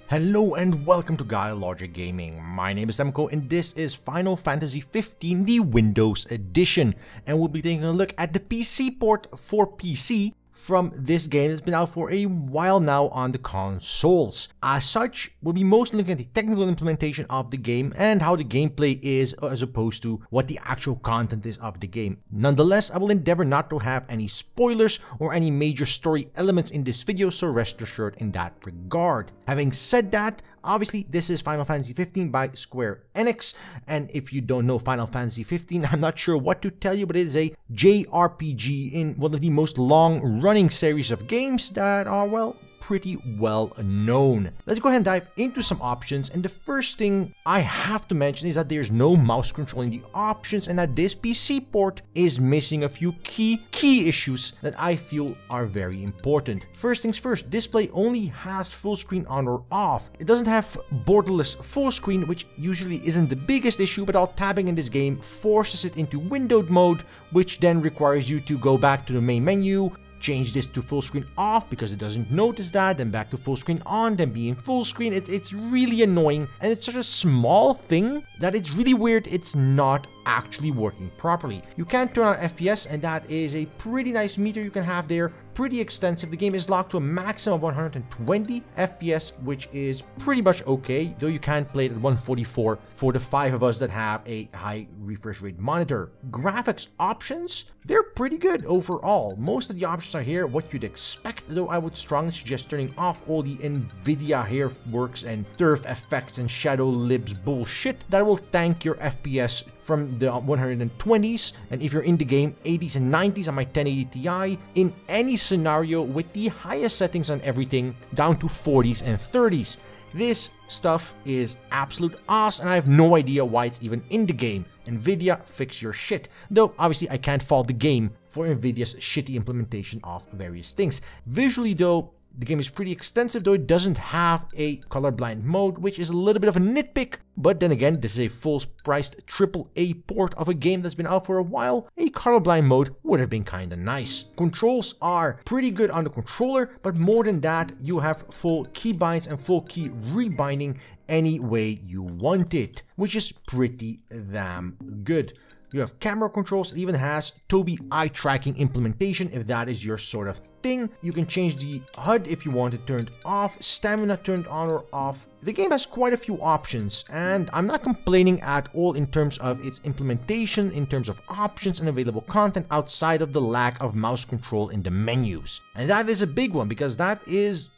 Hello and welcome to GuyLogicGaming. My name is Demko and this is Final Fantasy 15, the Windows Edition. And we'll be taking a look at the PC port for PC from this game that's been out for a while now on the consoles. As such, we'll be mostly looking at the technical implementation of the game and how the gameplay is as opposed to what the actual content is of the game. Nonetheless, I will endeavor not to have any spoilers or any major story elements in this video, so rest assured in that regard. Having said that, obviously, this is Final Fantasy 15 by Square Enix, and if you don't know Final Fantasy 15, I'm not sure what to tell you, but it is a JRPG in one of the most long-running series of games that are, well, pretty well known. Let's go ahead and dive into some options, and the first thing I have to mention is that there's no mouse control in the options and that this PC port is missing a few key issues that I feel are very important. First things first, display only has full screen on or off. It doesn't have borderless full screen, which usually isn't the biggest issue, but alt tabbing in this game forces it into windowed mode, which then requires you to go back to the main menu, change this to full screen off because it doesn't notice that, then back to full screen on, then be in full screen. It's really annoying, and it's such a small thing that it's really weird it's not actually working properly. You can turn on FPS, and that is a pretty nice meter you can have there, pretty extensive. The game is locked to a maximum of 120 FPS, which is pretty much okay, though you can play it at 144 for the 5 of us that have a high refresh rate monitor. Graphics options, they're pretty good overall. Most of the options are here what you'd expect, though I would strongly suggest turning off all the Nvidia hairworks and turf effects and shadow libs bullshit that will tank your FPS from the 120s, and if you're in the game, 80s and 90s on my 1080 Ti, in any scenario with the highest settings on everything, down to 40s and 30s. This stuff is absolute ass, and I have no idea why it's even in the game. Nvidia, fix your shit. Though, obviously, I can't fault the game for Nvidia's shitty implementation of various things. Visually, though, the game is pretty extensive, though it doesn't have a colorblind mode, which is a little bit of a nitpick. But then again, this is a full-priced AAA port of a game that's been out for a while. A colorblind mode would have been kinda nice. Controls are pretty good on the controller, but more than that, you have full keybinds and full key rebinding any way you want it, which is pretty damn good. You have camera controls. It even has Tobii eye tracking implementation if that is your sort of thing. You can change the HUD if you want it turned off, stamina turned on or off. The game has quite a few options, and I'm not complaining at all in terms of its implementation, in terms of options and available content outside of the lack of mouse control in the menus. And that is a big one because that is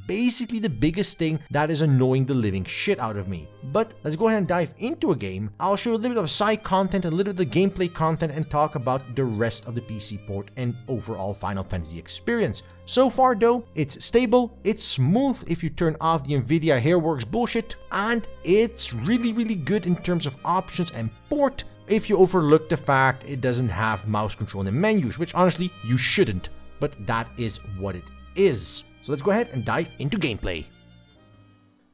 basically the biggest thing that is annoying the living shit out of me. But let's go ahead and dive into a game. I'll show you a little bit of side content, a little bit of the gameplay content, and talk about the rest of the PC port and overall Final Fantasy experience. So far though, it's stable, it's smooth if you turn off the Nvidia hairworks bullshit, and it's really good in terms of options and port if you overlook the fact it doesn't have mouse control in the menus, which honestly you shouldn't, but that is what it is. So let's go ahead and dive into gameplay.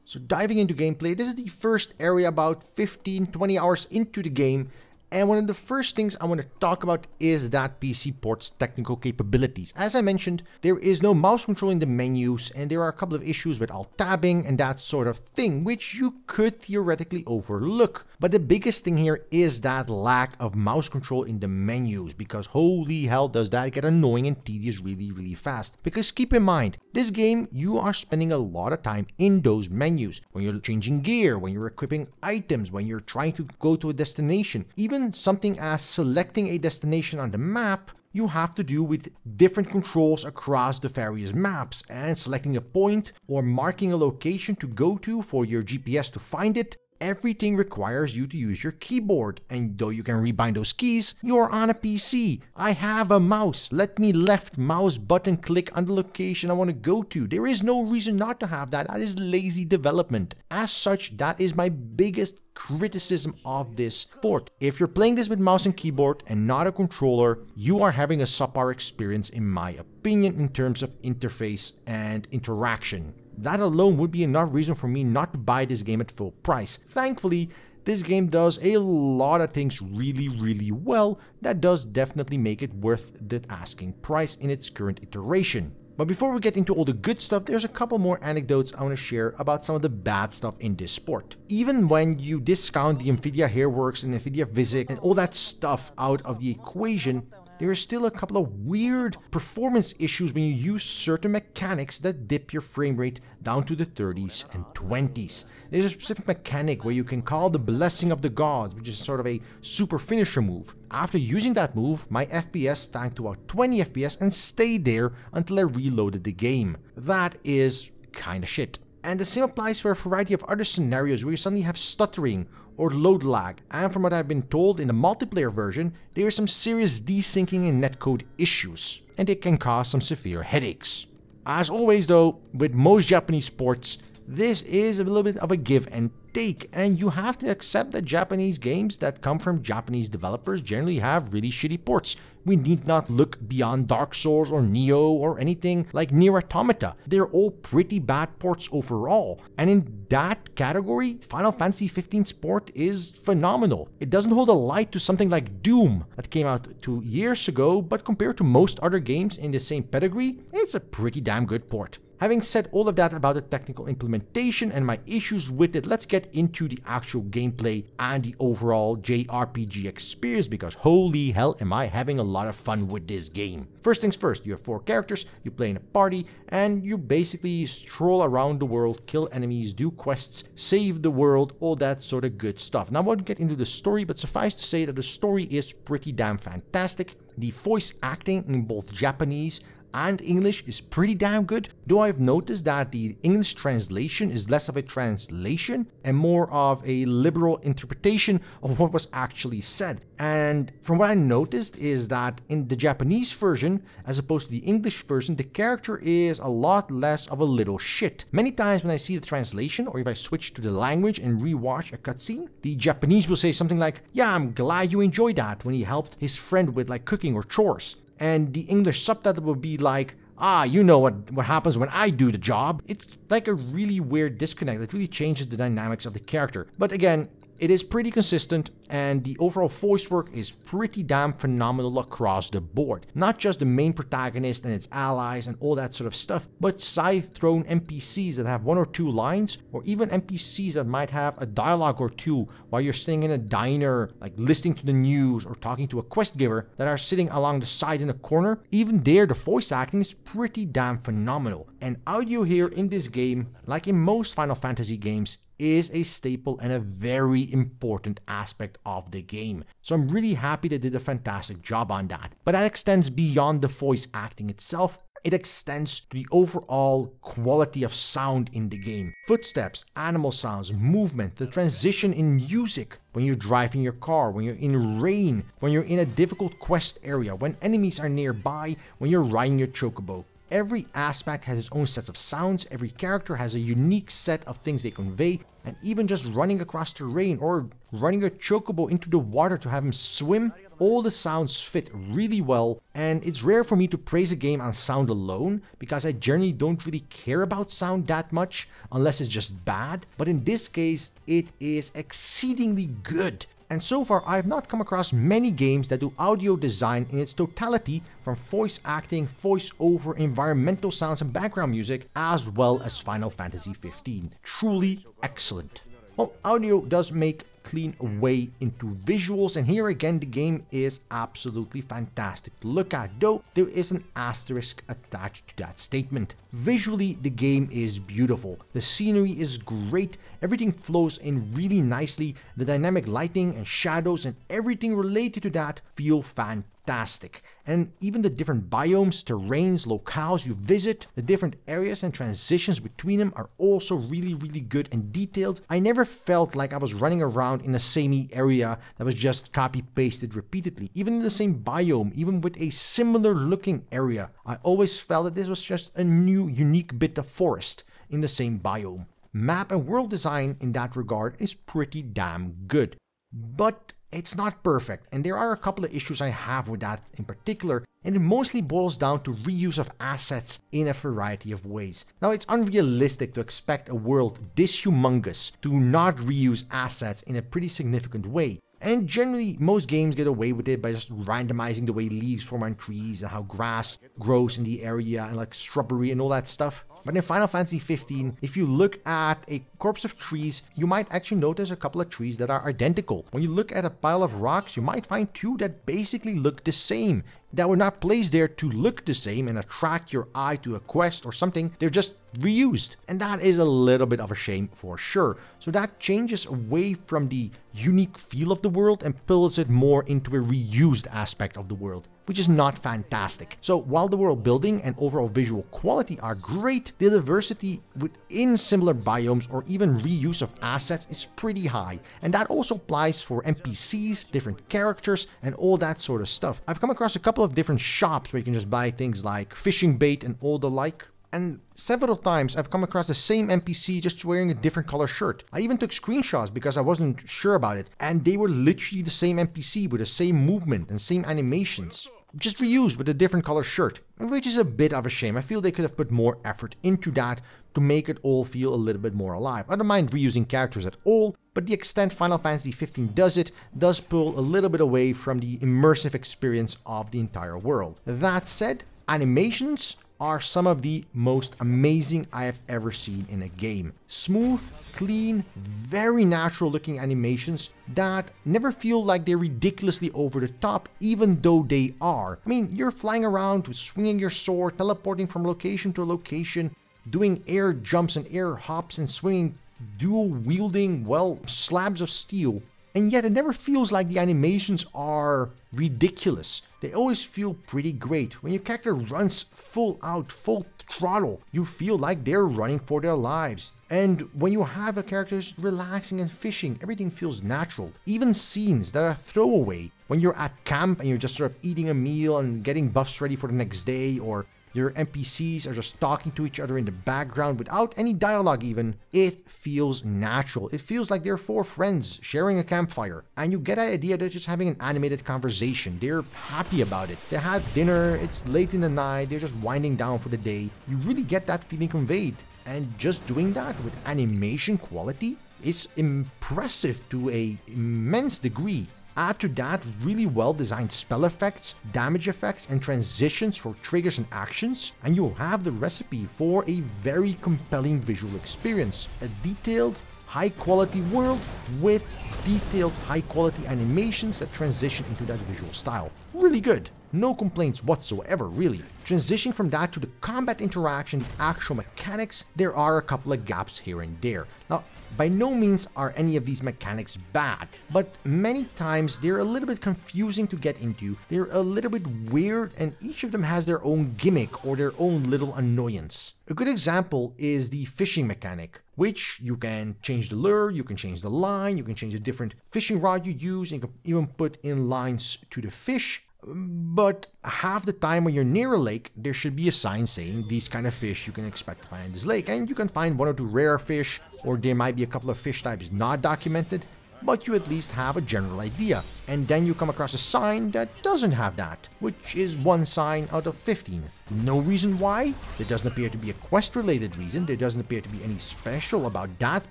So diving into gameplay, this is the first area about 15-20 hours into the game. And one of the first things I want to talk about is that PC port's technical capabilities. As I mentioned, there is no mouse control in the menus, and there are a couple of issues with alt tabbing and that sort of thing, which you could theoretically overlook. But the biggest thing here is that lack of mouse control in the menus, because holy hell does that get annoying and tedious really fast. Because keep in mind, this game, you are spending a lot of time in those menus. When you're changing gear, when you're equipping items, when you're trying to go to a destination, even something as selecting a destination on the map, you have to do with different controls across the various maps, and selecting a point or marking a location to go to for your GPS to find it. Everything requires you to use your keyboard, and though you can rebind those keys, you're on a PC. I have a mouse. Let me left mouse button click on the location I want to go to. There is no reason not to have that. That is lazy development. As such, that is my biggest criticism of this port. If you're playing this with mouse and keyboard and not a controller, you are having a subpar experience in my opinion in terms of interface and interaction. That alone would be enough reason for me not to buy this game at full price. Thankfully, this game does a lot of things really well that does definitely make it worth the asking price in its current iteration. But before we get into all the good stuff, there's a couple more anecdotes I want to share about some of the bad stuff in this sport. Even when you discount the NVIDIA Hairworks and NVIDIA Physics and all that stuff out of the equation, there are still a couple of weird performance issues when you use certain mechanics that dip your frame rate down to the 30s and 20s. There's a specific mechanic where you can call the Blessing of the Gods, which is sort of a super finisher move. After using that move, my FPS tanked to about 20 FPS and stayed there until I reloaded the game. That is kinda shit. And the same applies for a variety of other scenarios where you suddenly have stuttering or load lag, and from what I've been told in the multiplayer version, there is some serious desyncing and netcode issues, and it can cause some severe headaches. As always though, with most Japanese ports, this is a little bit of a give and take, and you have to accept that Japanese games that come from Japanese developers generally have really shitty ports. We need not look beyond Dark Souls or Neo or anything like Nier Automata. They're all pretty bad ports overall, and in that category, Final Fantasy XV's port is phenomenal. It doesn't hold a light to something like Doom that came out 2 years ago, but compared to most other games in the same pedigree, it's a pretty damn good port. Having said all of that about the technical implementation and my issues with it, let's get into the actual gameplay and the overall JRPG experience, because holy hell am I having a lot of fun with this game. First things first, you have 4 characters, you play in a party, and you basically stroll around the world, kill enemies, do quests, save the world, all that sort of good stuff. Now I won't get into the story, but suffice to say that the story is pretty damn fantastic. The voice acting in both Japanese and English is pretty damn good, though I've noticed that the English translation is less of a translation and more of a liberal interpretation of what was actually said. And from what I noticed is that in the Japanese version, as opposed to the English version, the character is a lot less of a little shit. Many times when I see the translation, or if I switch to the language and rewatch a cutscene, the Japanese will say something like, "Yeah, I'm glad you enjoyed that," when he helped his friend with like cooking or chores. And the English subtitle would be like, "Ah, you know what happens when I do the job." It's like a really weird disconnect that really changes the dynamics of the character. But again, it is pretty consistent, and the overall voice work is pretty damn phenomenal across the board. Not just the main protagonist and its allies and all that sort of stuff, but side-thrown NPCs that have 1 or 2 lines, or even NPCs that might have a dialogue or 2 while you're sitting in a diner, like listening to the news or talking to a quest giver that are sitting along the side in a corner. Even there, the voice acting is pretty damn phenomenal. And audio here in this game, like in most Final Fantasy games, is a staple and a very important aspect of the game. So I'm really happy they did a fantastic job on that. But that extends beyond the voice acting itself. It extends to the overall quality of sound in the game. Footsteps, animal sounds, movement, the transition in music. When you're driving your car, when you're in rain, when you're in a difficult quest area, when enemies are nearby, when you're riding your chocobo. Every aspect has its own sets of sounds, every character has a unique set of things they convey, and even just running across the rain or running a chocobo into the water to have him swim, all the sounds fit really well. And it's rare for me to praise a game on sound alone, because I generally don't really care about sound that much unless it's just bad, but in this case it is exceedingly good. And so far, I have not come across many games that do audio design in its totality, from voice acting, voice-over, environmental sounds and background music, as well as Final Fantasy XV. Truly excellent. Well, audio does make clean way into visuals, and here again the game is absolutely fantastic to look at, though there is an asterisk attached to that statement. Visually, the game is beautiful, the scenery is great, everything flows in really nicely, the dynamic lighting and shadows and everything related to that feel fantastic. And even the different biomes, terrains, locales you visit, the different areas and transitions between them are also really good and detailed. I never felt like I was running around in the samey area that was just copy-pasted repeatedly. Even in the same biome, even with a similar looking area, I always felt that this was just a new unique bit of forest in the same biome. Map and world design in that regard is pretty damn good. But it's not perfect, and there are a couple of issues I have with that in particular, and it mostly boils down to reuse of assets in a variety of ways. Now, it's unrealistic to expect a world this humongous to not reuse assets in a pretty significant way, And generally, most games get away with it by just randomizing the way leaves form on trees and how grass grows in the area and like shrubbery and all that stuff. But in Final Fantasy 15, if you look at a corpse of trees, you might actually notice a couple of trees that are identical. When you look at a pile of rocks, you might find two that basically look the same, that were not placed there to look the same and attract your eye to a quest or something. They're just reused. And that is a little bit of a shame for sure. So that changes away from the unique feel of the world and pulls it more into a reused aspect of the world, which is not fantastic. So while the world building and overall visual quality are great, the diversity within similar biomes or even reuse of assets is pretty high. And that also applies for NPCs, different characters, and all that sort of stuff. I've come across a couple of different shops where you can just buy things like fishing bait and all the like. And several times I've come across the same NPC just wearing a different color shirt. I even took screenshots because I wasn't sure about it, and they were literally the same NPC with the same movement and same animations, just reused with a different color shirt, which is a bit of a shame. I feel they could have put more effort into that to make it all feel a little bit more alive. I don't mind reusing characters at all, but the extent Final Fantasy 15 does it does pull a little bit away from the immersive experience of the entire world. That said, animations are some of the most amazing I have ever seen in a game. Smooth, clean, very natural looking animations that never feel like they're ridiculously over the top, even though they are. I mean, you're flying around, swinging your sword, teleporting from location to location, doing air jumps and air hops and swinging, dual wielding, well, slabs of steel. And yet it never feels like the animations are ridiculous. They always feel pretty great. When your character runs full out, full throttle, you feel like they're running for their lives. And when you have a character relaxing and fishing, everything feels natural. Even scenes that are throwaway, when you're at camp and you're just sort of eating a meal and getting buffs ready for the next day, or your NPCs are just talking to each other in the background without any dialogue even, it feels natural. It feels like they're four friends sharing a campfire. And you get an idea they're just having an animated conversation. They're happy about it. They had dinner, it's late in the night, they're just winding down for the day. You really get that feeling conveyed. And just doing that with animation quality is impressive to an immense degree. Add to that really well designed spell effects, damage effects, and transitions for triggers and actions, and you'll have the recipe for a very compelling visual experience. A detailed, high quality world with detailed, high quality animations that transition into that visual style. Really good. No complaints whatsoever, really. Transitioning from that to the combat interaction, the actual mechanics, there are a couple of gaps here and there. Now, by no means are any of these mechanics bad, but many times they're a little bit confusing to get into, they're a little bit weird, and each of them has their own gimmick or their own little annoyance. A good example is the fishing mechanic, which you can change the lure, you can change the line, you can change the different fishing rod you use, and you can even put in lines to the fish. But half the time when you're near a lake, there should be a sign saying these kind of fish you can expect to find in this lake. And you can find one or two rare fish, or there might be a couple of fish types not documented, but you at least have a general idea. And then you come across a sign that doesn't have that, which is one sign out of 15. No reason why. There doesn't appear to be a quest-related reason. There doesn't appear to be any special about that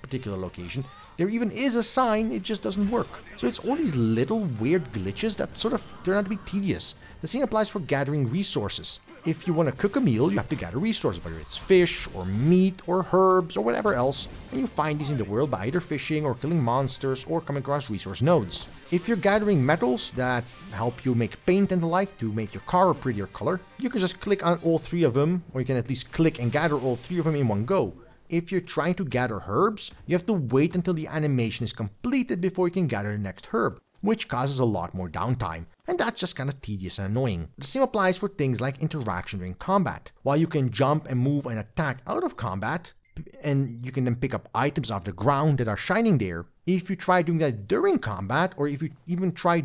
particular location. There even is a sign, it just doesn't work. So it's all these little weird glitches that sort of turn out to be tedious. The same applies for gathering resources. If you want to cook a meal, you have to gather resources, whether it's fish, or meat, or herbs, or whatever else, and you find these in the world by either fishing, or killing monsters, or coming across resource nodes. If you're gathering metals that help you make paint and the like to make your car a prettier color, you can just click on all three of them, or you can at least click and gather all three of them in one go. If you're trying to gather herbs, you have to wait until the animation is completed before you can gather the next herb, which causes a lot more downtime, and that's just kind of tedious and annoying. The same applies for things like interaction during combat. While you can jump and move and attack out of combat, and you can then pick up items off the ground that are shining there, if you try doing that during combat, or if you even try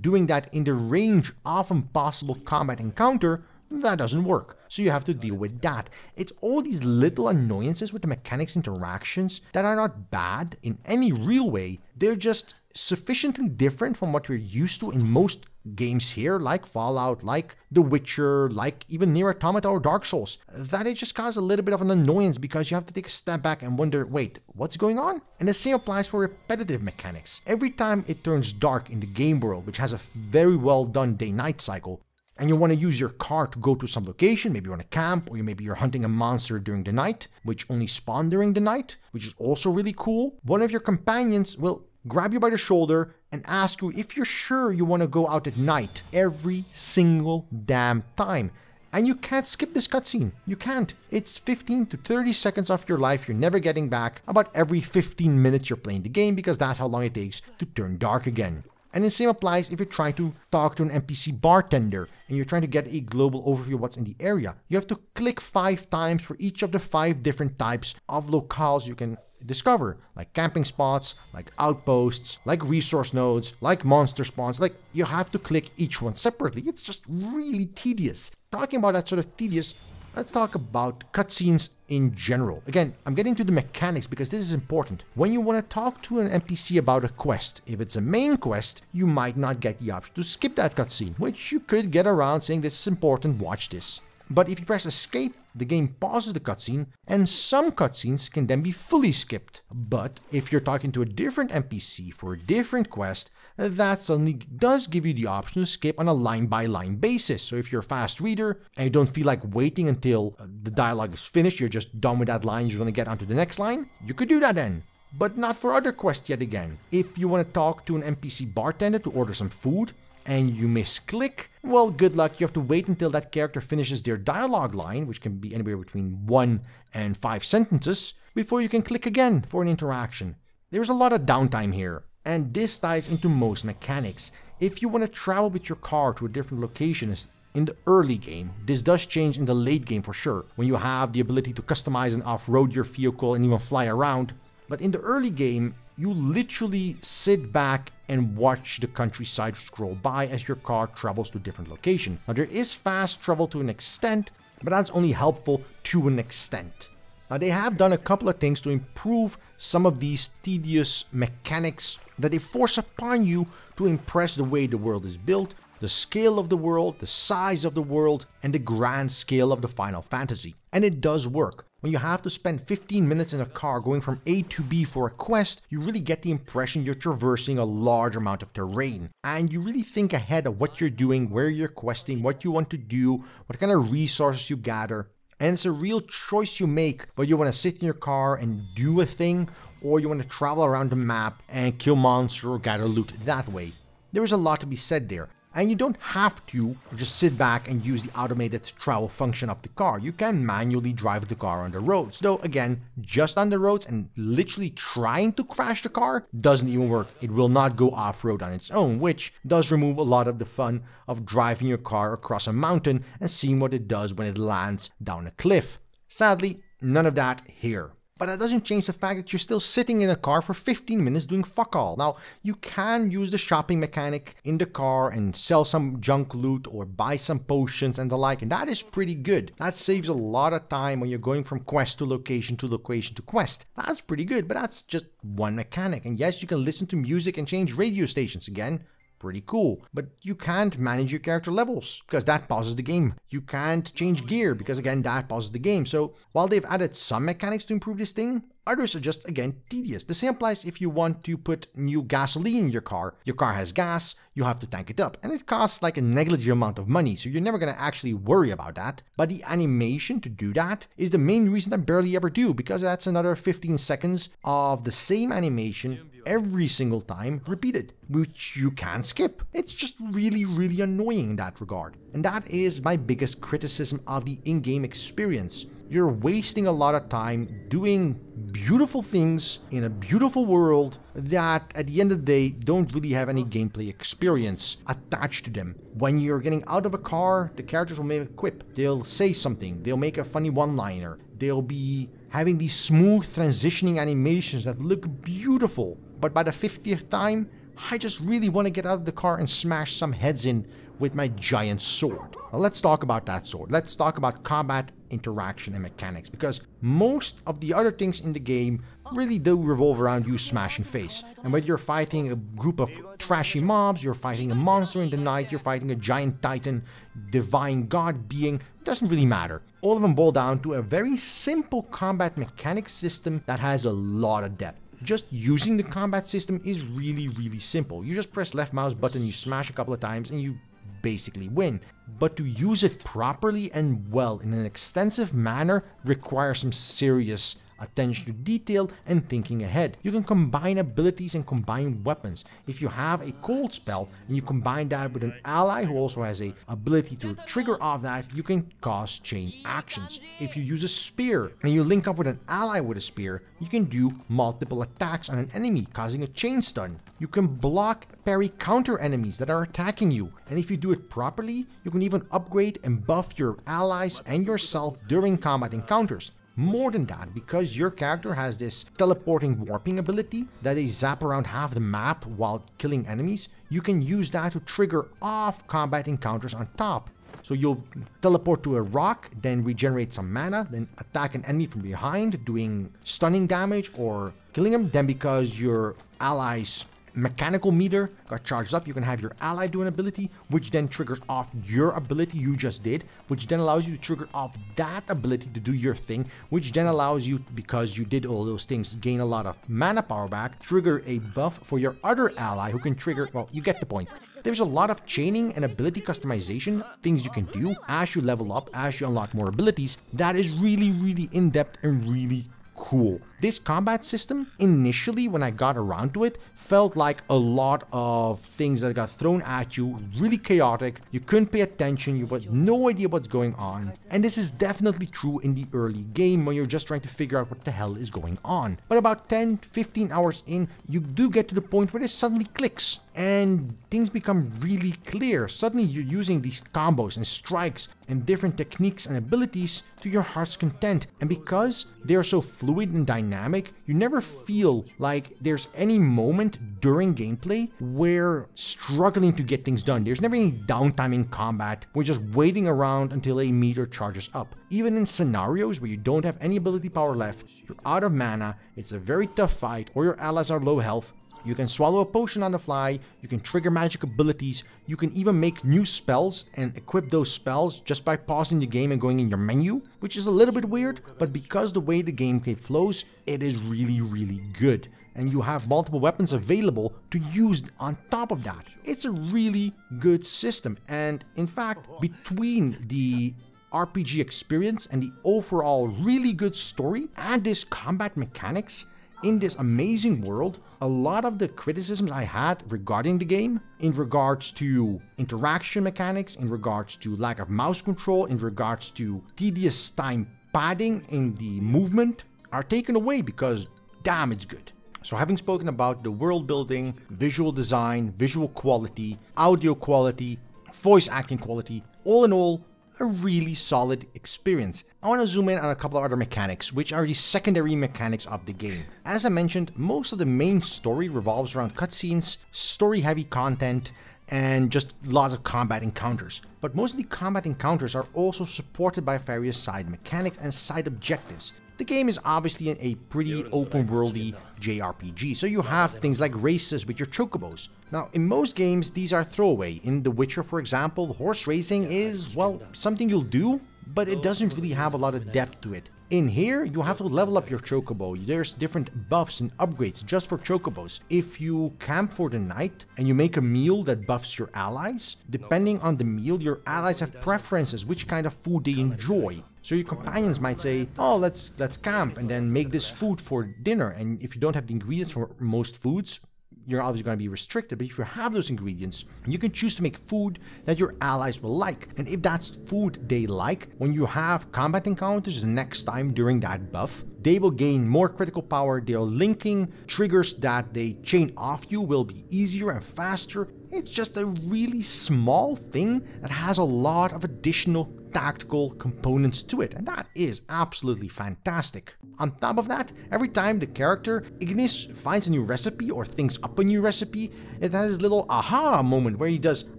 doing that in the range of a possible combat encounter, that doesn't work. So you have to deal with that. It's all these little annoyances with the mechanics interactions that are not bad in any real way. They're just sufficiently different from what we're used to in most games here, like Fallout, like The Witcher, like even Nier Automata or Dark Souls, that it just causes a little bit of an annoyance because you have to take a step back and wonder, wait, what's going on? And the same applies for repetitive mechanics. Every time it turns dark in the game world, which has a very well done day-night cycle, and you want to use your car to go to some location, maybe you're on a camp, or maybe you're hunting a monster during the night, which only spawn during the night, which is also really cool, one of your companions will grab you by the shoulder and ask you if you're sure you want to go out at night every single damn time. And you can't skip this cutscene. You can't. It's 15 to 30 seconds of your life you're never getting back about every 15 minutes you're playing the game, because that's how long it takes to turn dark again. And the same applies if you're trying to talk to an NPC bartender and you're trying to get a global overview of what's in the area. You have to click 5 times for each of the 5 different types of locales you can discover, like camping spots, like outposts, like resource nodes, like monster spawns. Like, you have to click each one separately. It's just really tedious. Talking about that sort of tedious, let's talk about cutscenes in general. Again, I'm getting to the mechanics because this is important. When you want to talk to an NPC about a quest, if it's a main quest, you might not get the option to skip that cutscene, which you could get around saying this is important, watch this. But if you press escape, the game pauses the cutscene, and some cutscenes can then be fully skipped. But if you're talking to a different NPC for a different quest, that suddenly does give you the option to skip on a line-by-line basis. So if you're a fast reader and you don't feel like waiting until the dialogue is finished, you're just done with that line, you want to get onto the next line, you could do that then. But not for other quests yet again. If you want to talk to an NPC bartender to order some food, and you misclick, well, good luck. You have to wait until that character finishes their dialogue line, which can be anywhere between 1 and 5 sentences, before you can click again for an interaction. There's a lot of downtime here, and this ties into most mechanics. If you want to travel with your car to a different location in the early game, this does change in the late game for sure, when you have the ability to customize and off-road your vehicle and even fly around. But in the early game, you literally sit back and watch the countryside scroll by as your car travels to different locations. Now, there is fast travel to an extent, but that's only helpful to an extent. Now, they have done a couple of things to improve some of these tedious mechanics that they force upon you to impress the way the world is built, the scale of the world, the size of the world, and the grand scale of the Final Fantasy. And it does work. When you have to spend 15 minutes in a car going from A to B for a quest, you really get the impression you're traversing a large amount of terrain. And you really think ahead of what you're doing, where you're questing, what you want to do, what kind of resources you gather. And it's a real choice you make, whether you want to sit in your car and do a thing, or you want to travel around the map and kill monsters or gather loot that way. There is a lot to be said there. And you don't have to just sit back and use the automated travel function of the car. You can manually drive the car on the roads. Though, again, just on the roads and literally trying to crash the car doesn't even work. It will not go off-road on its own, which does remove a lot of the fun of driving your car across a mountain and seeing what it does when it lands down a cliff. Sadly, none of that here. But that doesn't change the fact that you're still sitting in a car for 15 minutes doing fuck all. Now, you can use the shopping mechanic in the car and sell some junk loot or buy some potions and the like, and that is pretty good. That saves a lot of time when you're going from quest to location to location to quest. That's pretty good, but that's just one mechanic. And yes, you can listen to music and change radio stations again. Pretty cool. But you can't manage your character levels because that pauses the game. You can't change gear because again that pauses the game. So while they've added some mechanics to improve this thing, others are just again tedious. The same applies if you want to put new gasoline in your car. Your car has gas, you have to tank it up, and it costs like a negligible amount of money, so you're never going to actually worry about that. But the animation to do that is the main reason I barely ever do, because that's another 15 seconds of the same animation every single time repeated, which you can't skip. It's just really, really annoying in that regard. And that is my biggest criticism of the in-game experience. You're wasting a lot of time doing beautiful things in a beautiful world that at the end of the day don't really have any gameplay experience attached to them. When you're getting out of a car, the characters will make a quip, they'll say something, they'll make a funny one-liner, they'll be having these smooth transitioning animations that look beautiful. But by the 50th time, I just really want to get out of the car and smash some heads in with my giant sword. Now let's talk about that sword. Let's talk about combat interaction and mechanics, because most of the other things in the game really do revolve around you smashing face. And whether you're fighting a group of trashy mobs, you're fighting a monster in the night, you're fighting a giant titan, divine god being, doesn't really matter. All of them boil down to a very simple combat mechanics system that has a lot of depth. Just using the combat system is really simple. You just press left mouse button, you smash a couple of times, and you basically win. But to use it properly and well in an extensive manner requires some serious attention to detail and thinking ahead. You can combine abilities and combine weapons. If you have a cold spell and you combine that with an ally who also has a ability to trigger off that, you can cause chain actions. If you use a spear and you link up with an ally with a spear, you can do multiple attacks on an enemy, causing a chain stun. You can block, parry, counter enemies that are attacking you. And if you do it properly, you can even upgrade and buff your allies and yourself during combat encounters. More than that, because your character has this teleporting warping ability that they zap around half the map while killing enemies, you can use that to trigger off combat encounters on top. So you'll teleport to a rock, then regenerate some mana, then attack an enemy from behind, doing stunning damage or killing him. Then because your allies' mechanical meter got charged up, you can have your ally do an ability, which then triggers off your ability you just did, which then allows you to trigger off that ability to do your thing, which then allows you, because you did all those things, gain a lot of mana power back, trigger a buff for your other ally who can trigger, well, you get the point. There's a lot of chaining and ability customization, things you can do as you level up, as you unlock more abilities, that is really in-depth and really cool. This combat system, initially when I got around to it, felt like a lot of things that got thrown at you, really chaotic, you couldn't pay attention, you had no idea what's going on. And this is definitely true in the early game when you're just trying to figure out what the hell is going on. But about 10-15 hours in, you do get to the point where it suddenly clicks and things become really clear. Suddenly you're using these combos and strikes and different techniques and abilities to your heart's content. And because they are so fluid and dynamic, you never feel like there's any moment during gameplay where struggling to get things done. There's never any downtime in combat. We're just waiting around until a meter charges up. Even in scenarios where you don't have any ability power left, you're out of mana, it's a very tough fight, or your allies are low health, you can swallow a potion on the fly, you can trigger magic abilities, you can even make new spells and equip those spells just by pausing the game and going in your menu, which is a little bit weird, but because the way the gameplay flows, it is really good. And you have multiple weapons available to use on top of that. It's a really good system, and in fact, between the RPG experience and the overall really good story and this combat mechanics, in this amazing world, a lot of the criticisms I had regarding the game, in regards to interaction mechanics, in regards to lack of mouse control, in regards to tedious time padding in the movement, are taken away because damn, it's good. So having spoken about the world building, visual design, visual quality, audio quality, voice acting quality, all in all, a really solid experience. I want to zoom in on a couple of other mechanics, which are the secondary mechanics of the game. As I mentioned, most of the main story revolves around cutscenes, story-heavy content, and just lots of combat encounters. But most of the combat encounters are also supported by various side mechanics and side objectives. The game is obviously a pretty open-worldy JRPG, so you have things like races with your chocobos. Now, in most games, these are throwaway. In The Witcher, for example, horse racing is, well, something you'll do, but it doesn't really have a lot of depth to it. In here, you have to level up your chocobo. There's different buffs and upgrades just for chocobos. If you camp for the night and you make a meal that buffs your allies, depending on the meal, your allies have preferences, which kind of food they enjoy. So your companions might say, oh, let's camp and then make this food for dinner. And if you don't have the ingredients for most foods, you're obviously going to be restricted. But if you have those ingredients, you can choose to make food that your allies will like. And if that's food they like, when you have combat encounters the next time during that buff, they will gain more critical power. Their linking triggers that they chain off you will be easier and faster. It's just a really small thing that has a lot of additional tactical components to it, and that is absolutely fantastic. On top of that, every time the character Ignis finds a new recipe or thinks up a new recipe, it has this little aha moment where he does,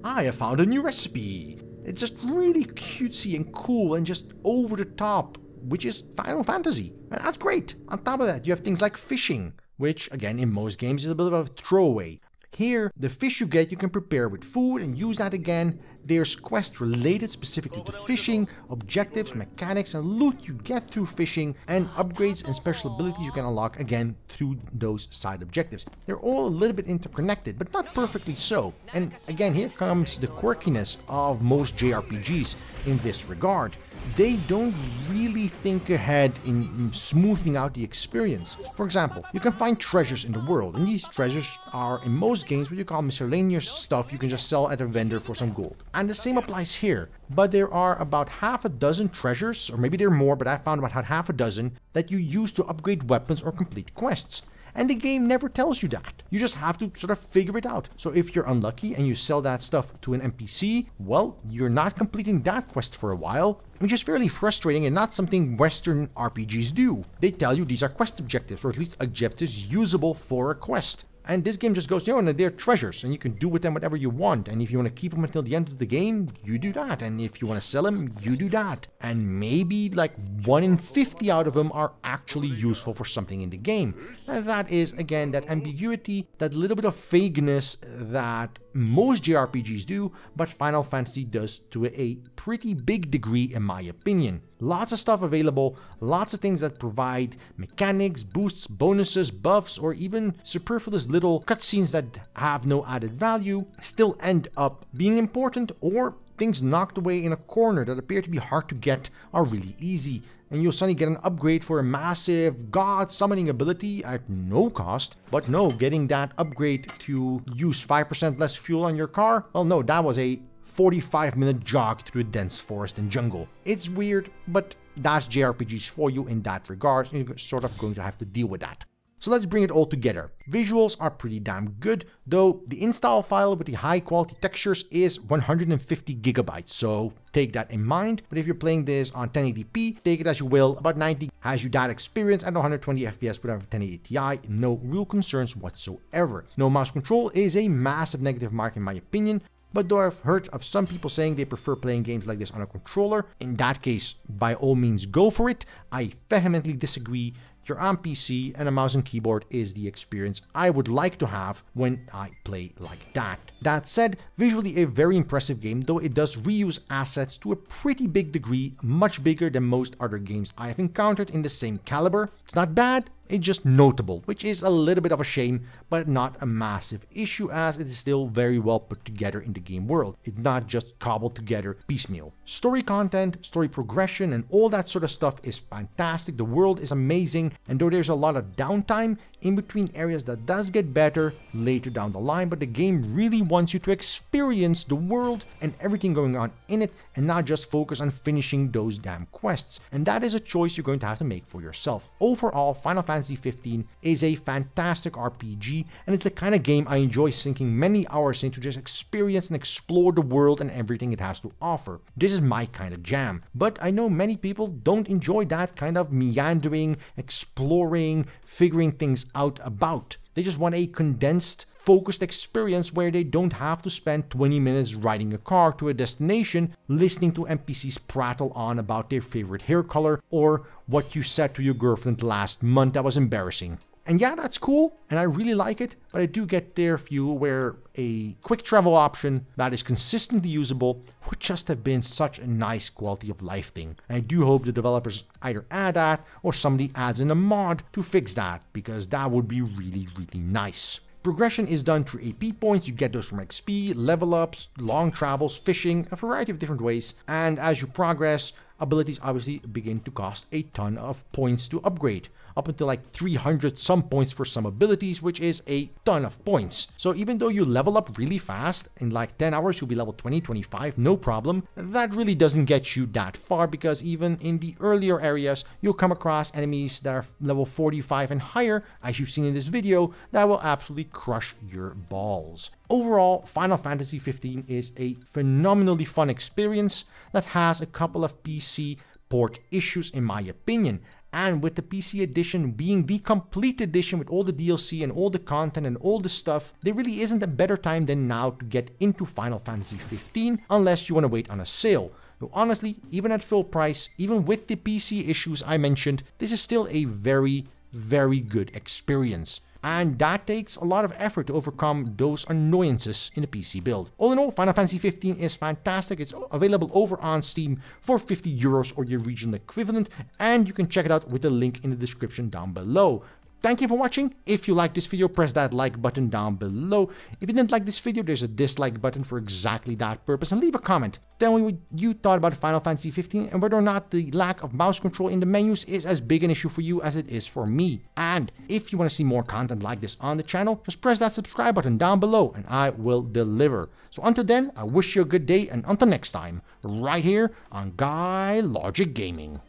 I have found a new recipe. It's just really cutesy and cool and just over the top, which is Final Fantasy. And that's great. On top of that, you have things like fishing, which again in most games is a bit of a throwaway. Here, the fish you get you can prepare with food and use that again. There's quests related specifically to fishing, objectives, mechanics, and loot you get through fishing, and upgrades and special abilities you can unlock again through those side objectives. They're all a little bit interconnected, but not perfectly so. And again, here comes the quirkiness of most JRPGs in this regard. They don't really think ahead in smoothing out the experience. For example, you can find treasures in the world, and these treasures are in most games what you call miscellaneous stuff you can just sell at a vendor for some gold. And the same applies here, but there are about half a dozen treasures, or maybe there are more, but I found about half a dozen that you use to upgrade weapons or complete quests. And the game never tells you that. You just have to sort of figure it out. So if you're unlucky and you sell that stuff to an NPC, well, you're not completing that quest for a while, which is fairly frustrating and not something Western RPGs do. They tell you these are quest objectives, or at least objectives usable for a quest. And this game just goes, you know, they're treasures, and you can do with them whatever you want. And if you want to keep them until the end of the game, you do that. And if you want to sell them, you do that. And maybe like 1 in 50 out of them are actually useful for something in the game. And that is, again, that ambiguity, that little bit of vagueness that most JRPGs do, but Final Fantasy does to a pretty big degree in my opinion. Lots of stuff available, lots of things that provide mechanics, boosts, bonuses, buffs, or even superfluous little cutscenes that have no added value, still end up being important, or things knocked away in a corner that appear to be hard to get are really easy. And you'll suddenly get an upgrade for a massive god summoning ability at no cost. But no, getting that upgrade to use 5% less fuel on your car, well no, that was a 45-minute jog through a dense forest and jungle. It's weird, but that's JRPGs for you in that regard, and you're sort of going to have to deal with that. So let's bring it all together. Visuals are pretty damn good, though the install file with the high quality textures is 150 gigabytes, so take that in mind. But if you're playing this on 1080p, take it as you will. About 90 has you that experience at 120 FPS with a 1080 Ti, no real concerns whatsoever. No mouse control is a massive negative mark in my opinion. But though I've heard of some people saying they prefer playing games like this on a controller, in that case, by all means go for it. I vehemently disagree. You're on PC and a mouse and keyboard is the experience I would like to have when I play like that. That said, visually a very impressive game, though it does reuse assets to a pretty big degree, much bigger than most other games I have encountered in the same caliber. It's not bad, it's just notable, which is a little bit of a shame, but not a massive issue as it is still very well put together in the game world. It's not just cobbled together piecemeal. Story content, story progression, and all that sort of stuff is fantastic. The world is amazing, and though there's a lot of downtime in between areas, that does get better later down the line, but the game really wants you to experience the world and everything going on in it, and not just focus on finishing those damn quests. And that is a choice you're going to have to make for yourself. Overall, Final Fantasy 15 is a fantastic RPG, and it's the kind of game I enjoy sinking many hours into, just experience and explore the world and everything it has to offer. This is my kind of jam, but I know many people don't enjoy that kind of meandering, exploring, figuring things out about. They just want a condensed, focused experience where they don't have to spend 20 minutes riding a car to a destination, listening to NPCs prattle on about their favorite hair color or what you said to your girlfriend last month that was embarrassing. And yeah, that's cool, and I really like it, but I do get their view where a quick travel option that is consistently usable would just have been such a nice quality of life thing. And I do hope the developers either add that or somebody adds in a mod to fix that, because that would be really, really nice. Progression is done through AP points. You get those from XP, level ups, long travels, fishing, a variety of different ways. And as you progress, abilities obviously begin to cost a ton of points to upgrade. Up until like 300 some points for some abilities, which is a ton of points. So even though you level up really fast, in like 10 hours you'll be level 20, 25, no problem, that really doesn't get you that far, because even in the earlier areas, you'll come across enemies that are level 45 and higher, as you've seen in this video, that will absolutely crush your balls. Overall, Final Fantasy 15 is a phenomenally fun experience that has a couple of PC port issues in my opinion. And with the PC edition being the complete edition with all the DLC and all the content and all the stuff, there really isn't a better time than now to get into Final Fantasy 15 unless you want to wait on a sale. Though honestly, even at full price, even with the PC issues I mentioned, this is still a very, very good experience. And that takes a lot of effort to overcome those annoyances in the PC build. All in all, Final Fantasy 15 is fantastic. It's available over on Steam for 50 euros or your regional equivalent, and you can check it out with the link in the description down below. Thank you for watching. If you liked this video, press that like button down below. If you didn't like this video, there's a dislike button for exactly that purpose. And leave a comment. Tell me what you thought about Final Fantasy 15 and whether or not the lack of mouse control in the menus is as big an issue for you as it is for me. And if you want to see more content like this on the channel, just press that subscribe button down below and I will deliver. So until then, I wish you a good day, and until next time, right here on GuyLogicGaming.